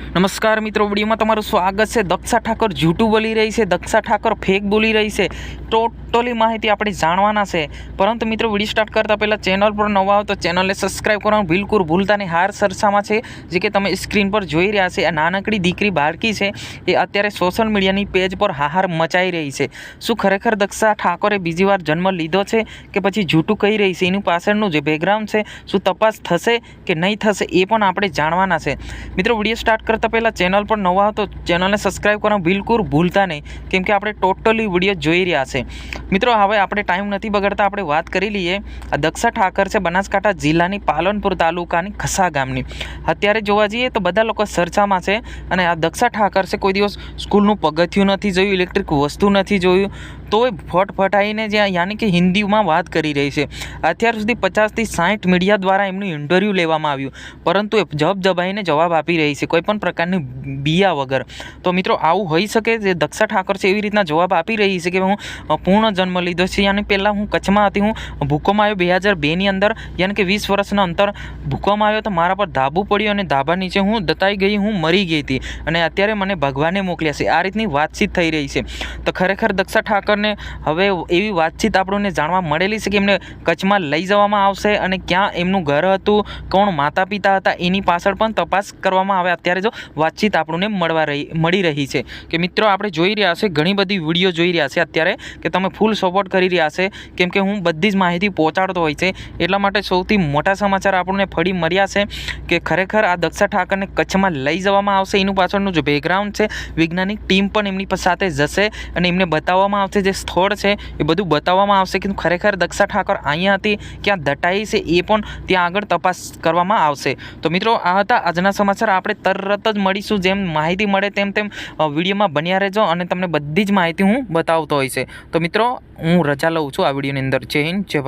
नमस्कार मित्रों, वीडियो में तमारुं स्वागत है। दक्षा ठाकर जूठું बोली रही है, दक्षा ठाकर फेक बोली रही है। टोटली माहिती आपणे जाणवाना छे। परंतु मित्रों, वीडियो स्टार्ट करता पहला चेनल पर नवा हो तो चेनल ने सब्सक्राइब करवानुं बिल्कुल भूलता नहीं। हार सरसामां छे जे के तमे स्क्रीन पर जोई रह्या छे। आ नानकड़ी दीकरी बाळकी छे ए अत्यारे सोशल मीडियानी पेज पर हाहार मचाई रही है। शुं खरेखर दक्षा ठाकरे बीजी वार जन्म लीधो छे के पछी जूठું कही रही है? एनुं पाछळनुं जे बेकग्राउंड छे शुं तपास थशे के नहीं थशे ए पण आपणे जाणवाना छे। मित्रों, वीडियो स्टार्ट करता पहला चेनल पर नवा हो तो चेनल ने सब्सक्राइब करवानुं बिल्कुल भूलता नहीं, केम के आपणे टोटली वीडियो जोई रह्या छे। मित्रों, हवे आपणे टाइम नहीं बगाड़ता आपणे वात करी लीए। आ दक्षा ठाकर छे बनासकांठा जिल्लानी पालनपुर तालुकानी खसा गामनी। अत्यारे जोवा जईए तो बधा लोको चर्चामां छे। अने आ दक्षा ठाकर छे कोई दिवस स्कूलनुं पगथियुं नथी जोयुं, इलेक्ट्रिक वस्तु नथी जोयुं, तोय फटफटाईने जे यानी कि हिंदीमां वात करी रही है। अत्यार सुधी 50 થી 60 मीडिया द्वारा एमनुं इंटरव्यू लेवामां आव्युं, परंतु ए जवाबजबाईने जवाब आपी रही है, कोईपण प्रकारनी बिया वगर। तो मित्रों, आवुं होई शके जे दक्षा ठाकर छे एवी रीतना जवाब आपी रही है कि हूँ पूर्ण जन्म लीधो छे। यानी पहला हूँ कच्छमां हती, हूँ भूकंप आव्यो 2002 नी अंदर, यानी कि 20 वर्षना अंतर भूकंप आव्यो तो मारा पर धाबू पड्युं अने धाबा नीचे हूँ दताई गई, हूँ मरी गई थी अने अत्यारे मने भगवाने मोकल्या छे। आ रीतनी वातचीत थई रही है। तो खरेखर दक्षा ठाकर ने हवे एवी वातचीत आपणे जाणवा मळेली छे कि एमने कच्छमां लई जवामां आवशे अने क्यां एमनुं घर हतुं, कोण माता पिता हता, एनी पाछळ पण तपास करवामां आवे। अत्यारे जो वातचीत आपणे मળી रही है कि मित्रों आपणे जोई रह्या छे, घणी बधी विडियो जोई रह्या छे अत्यारे कि तमे फूल सपोर्ट करी रह्या छे, केम के हूँ बधी ज माहिती पहोंचाडतो होय छे। एटला माटे सौथी मोटा समाचार आपणे फळी मळ्या छे कि खरेखर आ दक्षा ठाकरने कच्छमां लई जवामां आवशे। एनुं पाछळनुं जो बेकग्राउंड छे, वैज्ञानिक टीम पण एमनी साथे जशे अने एमने बताववामां आवशे, जे स्थळ छे ए बधुं बताववामां आवशे कि खरेखर दक्षा ठाकर अहींया हती क्यां दटाई छे ए पण त्यां आगळ तपास करवामां आवशे। तो मित्रों, आ हता आजना समाचार। आपणे तरत ज मळीशुं, जेम माहिती मळे तेम तेम विडियोमां बन्या रहेजो अने तमने बधी ज माहिती हूँ बतावतो होय छे। तो मित्रों, हूँ रजा लઉં છું આ વિડીયોની અંદર। जय हिंद, जय भारत।